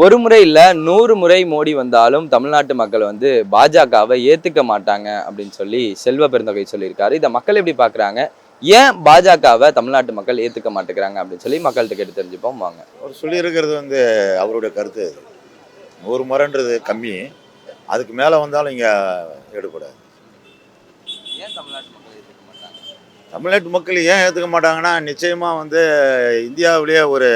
ஒரு முறை இல்ல 100 முறை மோடி வந்தாலும் தமிழ்நாட்டு மக்கள் வந்து பாஜகவை ஏத்துக்க மாட்டாங்க அப்படின்னு சொல்லி செல்வ பெருந்தகை சொல்லியிருக்காரு. இதை மக்கள் எப்படி பாக்குறாங்க? ஏன் பாஜகவை தமிழ்நாட்டு மக்கள் ஏத்துக்க மாட்டேங்கிறாங்க அப்படின்னு சொல்லி மக்கள்கிட்ட கேட்டு தெரிஞ்சுப்போம் வாங்க. அவர் சொல்லியிருக்கிறது அவருடைய கருத்து. 100 முறைன்றது கம்மி, அதுக்கு மேலே வந்தாலும் இங்கே எடுக்கூடாது. ஏன் தமிழ்நாட்டு மக்கள் ஏத்துக்க மாட்டாங்க? தமிழ்நாட்டு மக்கள் ஏன் ஏற்றுக்க மாட்டாங்கன்னா, நிச்சயமாக இந்தியாவிலேயே ஒரு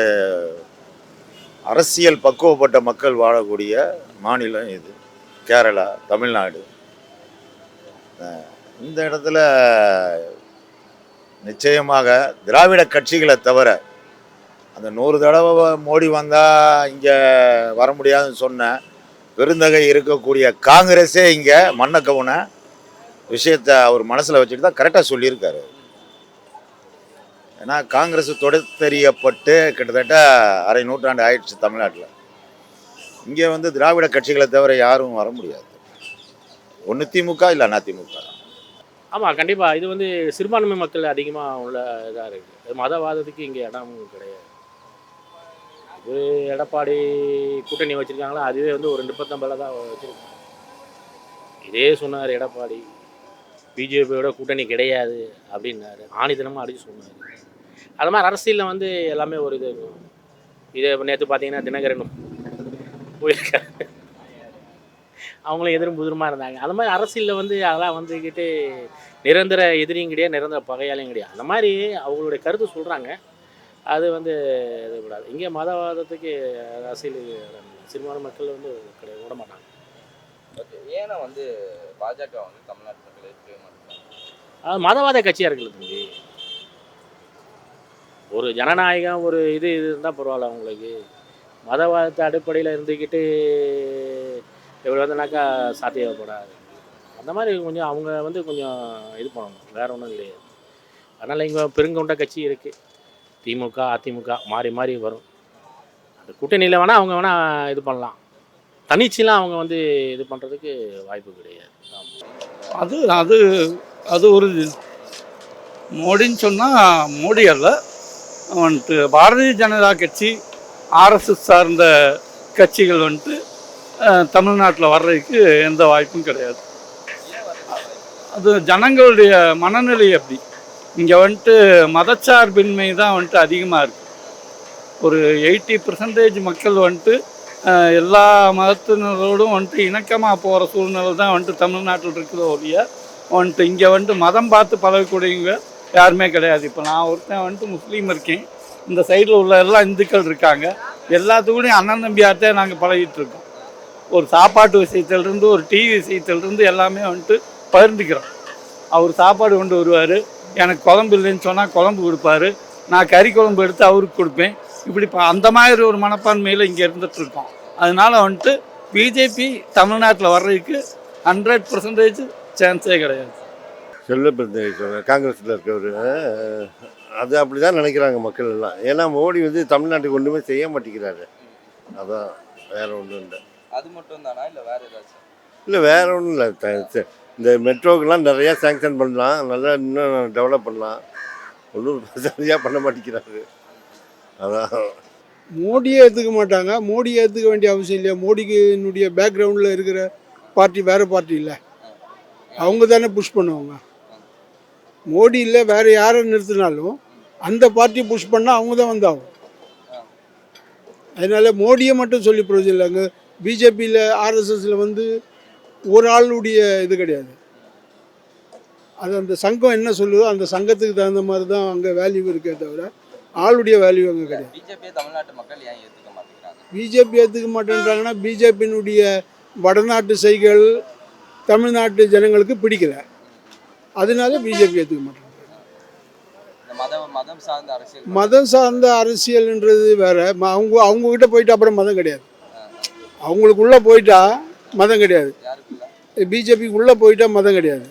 அரசியல் பக்குவப்பட்ட மக்கள் வாழக்கூடிய மாநிலம் இது. கேரளா, தமிழ்நாடு, இந்த இடத்துல நிச்சயமாக திராவிட கட்சிகளை தவிர அந்த 100 தடவை மோடி வந்தால் இங்கே வர முடியாதுன்னு சொன்ன பெருந்தகை இருக்கக்கூடிய காங்கிரஸே இங்கே மண்ணை கவுன விஷயத்தை அவர் மனசில் வச்சுட்டு தான் கரெக்டாக சொல்லியிருக்காரு. ஏன்னா காங்கிரஸ் தொடத்தெறியப்பட்டு கிட்டத்தட்ட அரை நூற்றாண்டு ஆயிடுச்சு தமிழ்நாட்டில். இங்கே திராவிட கட்சிகளை தவிர யாரும் வர முடியாது. ஒன்று திமுக இல்லை அதிமுக. ஆமாம், கண்டிப்பாக. இது சிறுபான்மை மக்கள் அதிகமாக உள்ள இதாக இருக்குது. மதவாதத்துக்கு இங்கே இடம் கிடையாது. இது எடப்பாடி கூட்டணி வச்சுருக்காங்களா, அதுவே ஒரு 250 தான் வச்சுருக்காங்க. இதே சொன்னார் எடப்பாடி, பிஜேபியோட கூட்டணி கிடையாது அப்படின்னாரு, ஆணித்தனமாக அடித்து சொன்னார். அது மாதிரி அரசியலில் எல்லாமே ஒரு இது இருக்கும். இதே நேற்று பார்த்தீங்கன்னா தினகரனும் போயிருக்காரு, அவங்களும் எதிரும் புதிருமாக இருந்தாங்க. அது மாதிரி அரசியலில் அதெல்லாம் வந்துக்கிட்டு நிரந்தர எதிரியும் கிடையாது, நிரந்தர பகையாலையும் கிடையாது. அந்த மாதிரி அவங்களுடைய கருத்து சொல்கிறாங்க. அது இதுபடாது. இங்கே மதவாதத்துக்கு அரசியல் சிறுபான்மை மக்கள் கிடையாது, விட மாட்டாங்க. ஏன்னா பாஜக தமிழ்நாட்டு மக்கள் ஏற்கவே மாட்டாங்க. அது மதவாத கட்சியாக இருக்குது தம்பி. ஒரு ஜனநாயகம் ஒரு இது இருந்தால் பரவாயில்ல. அவங்களுக்கு மதவாதத்தை அடிப்படையில் இருந்துக்கிட்டு இப்படி வந்தனாக்கா சாத்தியப்படாது. அந்த மாதிரி கொஞ்சம் அவங்க கொஞ்சம் இது பண்ணணும், வேறு ஒன்றும் கிடையாது. அதனால் இங்கே பெருங்கொண்ட கட்சி இருக்குது, திமுக அதிமுக மாறி மாறி வரும். அந்த கூட்டணியில் வேணால் அவங்க வேணால் இது பண்ணலாம், தனிச்செலாம் அவங்க இது பண்ணுறதுக்கு வாய்ப்பு கிடையாது. அது அது அது ஒரு மோடின்னு சொன்னால் மோடி அல்ல, பாரதிய ஜனதா கட்சி ஆர்எஸ்எஸ் சார்ந்த கட்சிகள் தமிழ்நாட்டில் வர்றதுக்கு எந்த வாய்ப்பும் கிடையாது. அது ஜனங்களுடைய மனநிலை அப்படி. இங்கே மதச்சார்பின்மை தான் அதிகமாக இருக்குது. ஒரு 80% மக்கள் எல்லா மதத்தினரோடும் இணக்கமாக போகிற சூழ்நிலை தான் தமிழ்நாட்டில் இருக்கிற ஒழிய இங்கே மதம் பார்த்து பழகக்கூடியவங்க யாருமே கிடையாது. இப்போ நான் ஒருத்தன் முஸ்லீம் இருக்கேன், இந்த சைடில் உள்ள எல்லாம் இந்துக்கள் இருக்காங்க. எல்லாத்துக்கூடையும் அண்ணன் தம்பியார்த்தே நாங்கள் பழகிட்டு இருக்கோம். ஒரு சாப்பாட்டு விஷயத்திலிருந்து ஒரு டிவி விஷயத்திலிருந்து எல்லாமே பகிர்ந்துக்கிறோம். அவர் சாப்பாடு கொண்டு வருவார், எனக்கு குழம்பு இல்லைன்னு சொன்னால் குழம்பு கொடுப்பாரு, நான் கறி குழம்பு எடுத்து அவருக்கு கொடுப்பேன். இப்படி அந்த மாதிரி ஒரு மனப்பான்மையில் இங்கே இருந்துகிட்ருக்கோம். அதனால் பிஜேபி தமிழ்நாட்டில் வர்றதுக்கு 100% சான்ஸே கிடையாது. செல்வ பெருந்தகை சொல்கிறார், காங்கிரஸில் இருக்கவர். அது அப்படி தான் நினைக்கிறாங்க மக்கள் எல்லாம். ஏன்னா மோடி தமிழ்நாட்டுக்கு ஒன்றுமே செய்ய மாட்டேங்கிறாரு. அதான், வேறு ஒன்றும் இல்லை. அது மட்டும் தானா இல்லை வேறு ஏதாச்சும்? இல்லை, வேறு ஒன்றும் இல்லை. இந்த மெட்ரோக்கெலாம் நிறையா சேங்ஷன் பண்ணலாம், நல்லா இன்னும் டெவலப் பண்ணலாம். ஒன்றும் சரியாக பண்ண மாட்டேங்கிறாரு. அதான், மோடியே ஏற்றுக்க மாட்டாங்க. மோடியை ஏற்றுக்க வேண்டிய அவசியம் இல்லையா? மோடிக்கு என்னுடைய பேக்ரவுண்டில் இருக்கிற பார்ட்டி வேறு பார்ட்டி இல்லை, அவங்க தானே புஷ் பண்ணுவாங்க. மோடி இல்லை, வேறு யாரை நிறுத்தினாலும் அந்த பார்ட்டி புஷ் பண்ணால் அவங்க தான் வந்தாகும். அதனால் மோடியை மட்டும் சொல்லி பிரயோஜனம் இல்லை. அங்கே பிஜேபியில் ஆர்எஸ்எஸில் ஒரு ஆளுடைய இது கிடையாது. அது அந்த சங்கம் என்ன சொல்லுதோ அந்த சங்கத்துக்கு தகுந்த மாதிரி தான் அங்கே வேல்யூ இருக்கே தவிர ஆளுடைய வேல்யூ அங்கே கிடையாது. பிஜேபி தமிழ்நாட்டு மக்கள் ஏன் ஏற்றுக்க மாட்டேங்கிறாங்க? பிஜேபி ஏற்றுக்க மாட்டேன்றாங்கன்னா பிஜேபியினுடைய வடநாட்டு செய்கள் தமிழ்நாட்டு ஜனங்களுக்கு பிடிக்கல, அதனால பிஜேபி ஏற்றுக்க மாட்டாங்க. மதம் சார்ந்த அரசியல்ன்றது வேற. அவங்கக்கிட்ட போயிட்டு அப்புறம் மதம் கிடையாது. அவங்களுக்குள்ளே போயிட்டா மதம் கிடையாது. பிஜேபிக்குள்ளே போயிட்டா மதம் கிடையாது,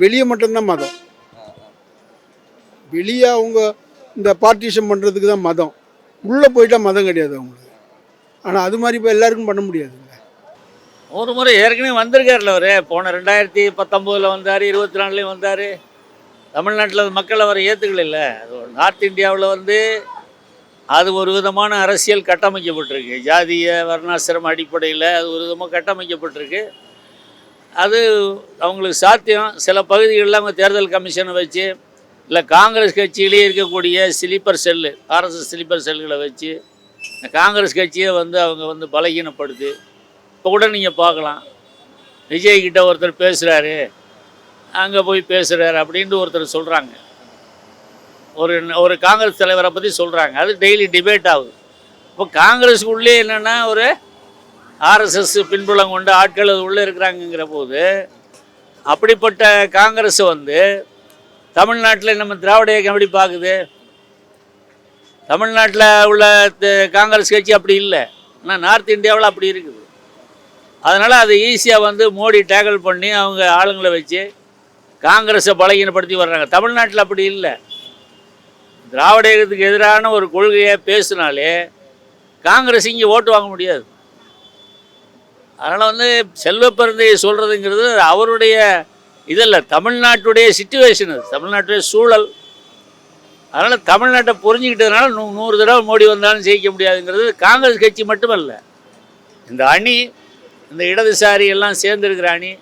வெளியே மட்டும்தான் மதம். வெளியே அவங்க இந்த பார்ட்டிஷன் பண்ணுறதுக்கு தான் மதம், உள்ளே போயிட்டா மதம் கிடையாது அவங்களுக்கு. ஆனால் அது மாதிரி இப்போ எல்லாருக்கும் பண்ண முடியாது. ஒரு முறை ஏற்கனவே வந்திருக்காருல அவர். போன 2019 வந்தார், 24 வந்தார். தமிழ்நாட்டில் மக்கள் அவரை ஏற்றுக்கல. நார்த் இந்தியாவில் அது ஒரு விதமான அரசியல் கட்டமைக்கப்பட்டிருக்கு. ஜாதிய வர்ணாசிரம அடிப்படையில் அது ஒரு விதமாக கட்டமைக்கப்பட்டிருக்கு. அது அவங்களுக்கு சாத்தியம். சில பகுதிகளில் அவங்க தேர்தல் கமிஷனை வச்சு, இல்லை காங்கிரஸ் கட்சியிலே இருக்கக்கூடிய ஸ்லீப்பர் செல்லு, ஆர்எஸ்எஸ் ஸ்லீப்பர் செல்களை வச்சு காங்கிரஸ் கட்சியை வந்து அவங்க வந்து பலகீனப்படுத்தி, இப்போ கூட நீங்கள் பார்க்கலாம், விஜய்கிட்ட ஒருத்தர் பேசுகிறாரு, அங்கே போய் பேசுகிறாரு அப்படின்ட்டு ஒருத்தர் சொல்கிறாங்க. ஒரு காங்கிரஸ் தலைவரை பற்றி சொல்கிறாங்க. அது டெய்லி டிபேட் ஆகுது. இப்போ காங்கிரஸுக்குள்ளே என்னென்னா ஒரு ஆர்எஸ்எஸ் பின்புலம் கொண்ட ஆட்கள் அது உள்ளே இருக்கிறாங்கங்கிற போது, அப்படிப்பட்ட காங்கிரஸ் வந்து தமிழ்நாட்டில் நம்ம திராவிட இயக்கம் எப்படி பார்க்குது? தமிழ்நாட்டில் உள்ள காங்கிரஸ் கட்சி அப்படி இல்லை, ஆனால் நார்த் இந்தியாவில் அப்படி இருக்குது. அதனால் அது ஈஸியாக வந்து மோடி டேக்கிள் பண்ணி அவங்க ஆளுங்களை வச்சு காங்கிரஸை பலகீனப்படுத்தி வர்றாங்க. தமிழ்நாட்டில் அப்படி இல்லை. திராவிட இயக்கத்துக்கு எதிரான ஒரு கொள்கையை பேசினாலே காங்கிரஸ் இங்கே ஓட்டு வாங்க முடியாது. அதனால் வந்து செல்வப்பெருந்தையை சொல்கிறதுங்கிறது அவருடைய இதில் தமிழ்நாட்டுடைய சிச்சுவேஷன், அது தமிழ்நாட்டுடைய சூழல். அதனால் தமிழ்நாட்டை புரிஞ்சுக்கிட்டதுனால 100 தடவை மோடி வந்தாலும் ஜெயிக்க முடியாதுங்கிறது காங்கிரஸ் கட்சி மட்டுமல்ல, இந்த அணி, இந்த இடதுசாரி எல்லாம் சேர்ந்துருக்கிற அணி,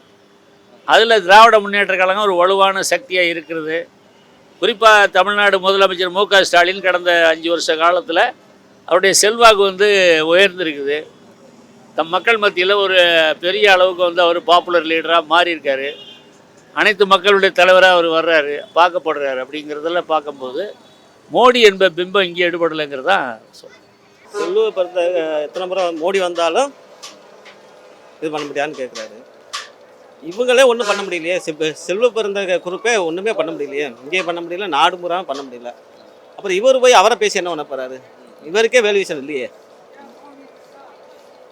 அதில் திராவிட முன்னேற்ற கழகம் ஒரு வலுவான சக்தியாக இருக்கிறது. குறிப்பாக தமிழ்நாடு முதலமைச்சர் மு.க. ஸ்டாலின் கடந்த 5 வருஷ காலத்தில் அவருடைய செல்வாக்கு வந்து உயர்ந்திருக்குது. தம் மக்கள் மத்தியில் ஒரு பெரிய அளவுக்கு வந்து அவர் பாப்புலர் லீடராக மாறியிருக்காரு. அனைத்து மக்களுடைய தலைவராக அவர் வர்றாரு, பார்க்கப்படுறாரு. அப்படிங்கிறதெல்லாம் பார்க்கும்போது மோடி என்ப பிம்பம் இங்கே எடுபடலைங்கிறது தான் சொல்லுங்கள். செல்வ பிறந்த எத்தனை முறை மோடி வந்தாலும் இது பண்ண முடியாதுன்னு கேட்குறாரு. இவங்களே ஒன்றும் பண்ண முடியலையே. செல்வ பிறந்த குரூப்பே ஒன்றுமே பண்ண முடியலையே. இங்கேயே பண்ண முடியல, நாடு முறாமல் பண்ண முடியல. அப்புறம் இவர் போய் அவரை பேசி என்ன பண்ண போகிறாரு? இவருக்கே வேல்யூஷன் இல்லையே.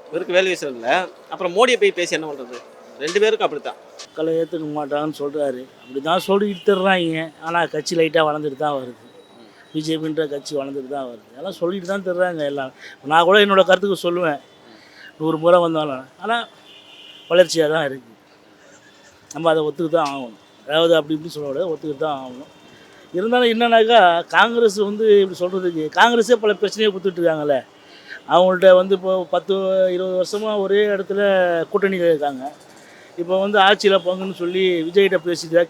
இவருக்கு வேல்யூஷன் இல்லை, அப்புறம் மோடியை போய் பேசி என்ன பண்ணுறது? 2 பேருக்கும் அப்படி தான். மக்களை ஏற்றுக்க மாட்டாங்கன்னு சொல்கிறாரு. அப்படி தான் சொல்லிட்டு தர்றாங்க. ஆனால் கட்சி லைட்டாக வளர்ந்துட்டு தான் வருது. பிஜேபின்ற கட்சி வளர்ந்துட்டு தான் வருது. எல்லாம் சொல்லிட்டு தான் தர்றாங்க எல்லாம். நான் கூட என்னோடய கருத்துக்கு சொல்லுவேன், 100 முறை வந்தாலும். ஆனால் வளர்ச்சியாக தான் இருக்குது. நம்ம அதை ஒத்துக்கிட்டு தான் ஆகணும். அதாவது அப்படி இப்படி சொல்ல விட ஒத்துக்கிட்டு தான் ஆகணும். இருந்தாலும் என்னன்னாக்கா, காங்கிரஸ் வந்து இப்படி சொல்கிறதுக்கு, காங்கிரஸே பல பிரச்சனையை கொடுத்துட்ருக்காங்கல்ல. அவங்கள்ட்ட வந்து இப்போ 10-20 வருஷமாக ஒரே இடத்துல கூட்டணியில் இருக்காங்க. இப்போ வந்து ஆட்சியில் பங்குன்னு சொல்லி விஜய்கிட்ட பேசிட்டு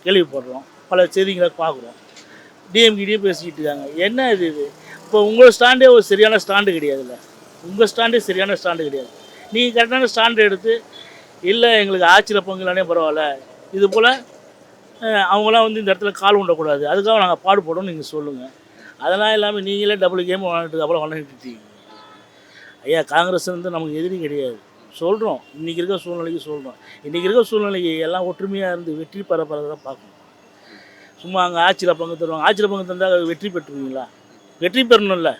கேள்விப்படுறோம். பல செய்திகளை பார்க்குறோம். டிஎம்கிட்டையும் பேசிக்கிட்டு இருக்காங்க. என்ன இது? இப்போ உங்கள் ஸ்டாண்டே ஒரு சரியான ஸ்டாண்டு கிடையாதுல்ல. உங்கள் ஸ்டாண்டே சரியான ஸ்டாண்டு கிடையாது. நீங்கள் கரெக்டான ஸ்டாண்டு எடுத்து, இல்லை எங்களுக்கு ஆட்சியில் பங்குலானே பரவாயில்ல, இது போல் அவங்களாம் வந்து இந்த இடத்துல கால் உண்டக்கூடாது, அதுக்காக நாங்கள் பாடுபடணும்னு நீங்கள் சொல்லுங்கள். அதெல்லாம் இல்லாமல் நீங்களே டபுள் கேம் விளாண்டுட்டு அப்புறம் விளாண்டுட்டீங்க. ஐயா, காங்கிரஸ் வந்து நமக்கு எதிரி கிடையாது. சொல்கிறோம், இன்றைக்கி இருக்க சூழ்நிலைக்கு சொல்கிறோம். இன்றைக்கி இருக்க சூழ்நிலைக்கு எல்லாம் ஒற்றுமையாக இருந்து வெற்றி பெறப்பறதான் பார்க்கணும். சும்மா அங்கே ஆட்சியில் பங்கு தருவாங்க, ஆட்சியில் பங்கு தந்தால் வெற்றி பெற்றுவீங்களா? வெற்றி பெறணும்ல,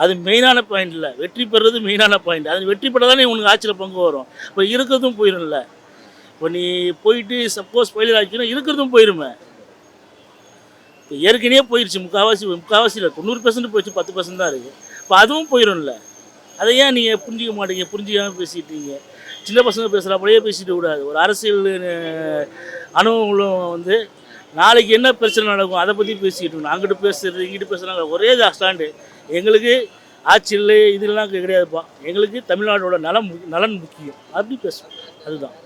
அது மெயினான பாயிண்ட் இல்லை. வெற்றி பெறுறது மெயினான பாயிண்ட். அது வெற்றி பெற தானே உனக்கு ஆட்சியில் பங்கு வரும். இப்போ இருக்கிறதும் போயிடும்ல. இப்போ நீ போயிட்டு சப்போஸ் ஃபெயிலியர் ஆச்சுன்னா இருக்கிறதும் போயிடுமே. இப்போ ஏற்கனவே போயிடுச்சு. முக்கால்வாசி இல்லை, 90% போயிடுச்சு, 10% தான் இருக்குது. இப்போ அதுவும் போயிடும்ல. அதை ஏன் நீங்கள் புரிஞ்சிக்க மாட்டீங்க? புரிஞ்சிக்காமல் பேசிட்டீங்க. சின்ன பசங்க பேசுகிறாப்படியே பேசிட்டு கூடாது. ஒரு அரசியல் அனுபவங்களும் வந்து நாளைக்கு என்ன பிரச்சனை நடக்கும் அதை பற்றி பேசிக்கிட்டு இருக்கணும். அங்கிட்டு பேசுறது இங்கிட்டு பேசுகிறாங்க. ஒரே ஸ்டாண்டு. எங்களுக்கு ஆட்சியில் இதெல்லாம் கிடையாதுப்பா, எங்களுக்கு தமிழ்நாட்டோட நலன் முக்கியம் அப்படி பேசுவோம். அதுதான்.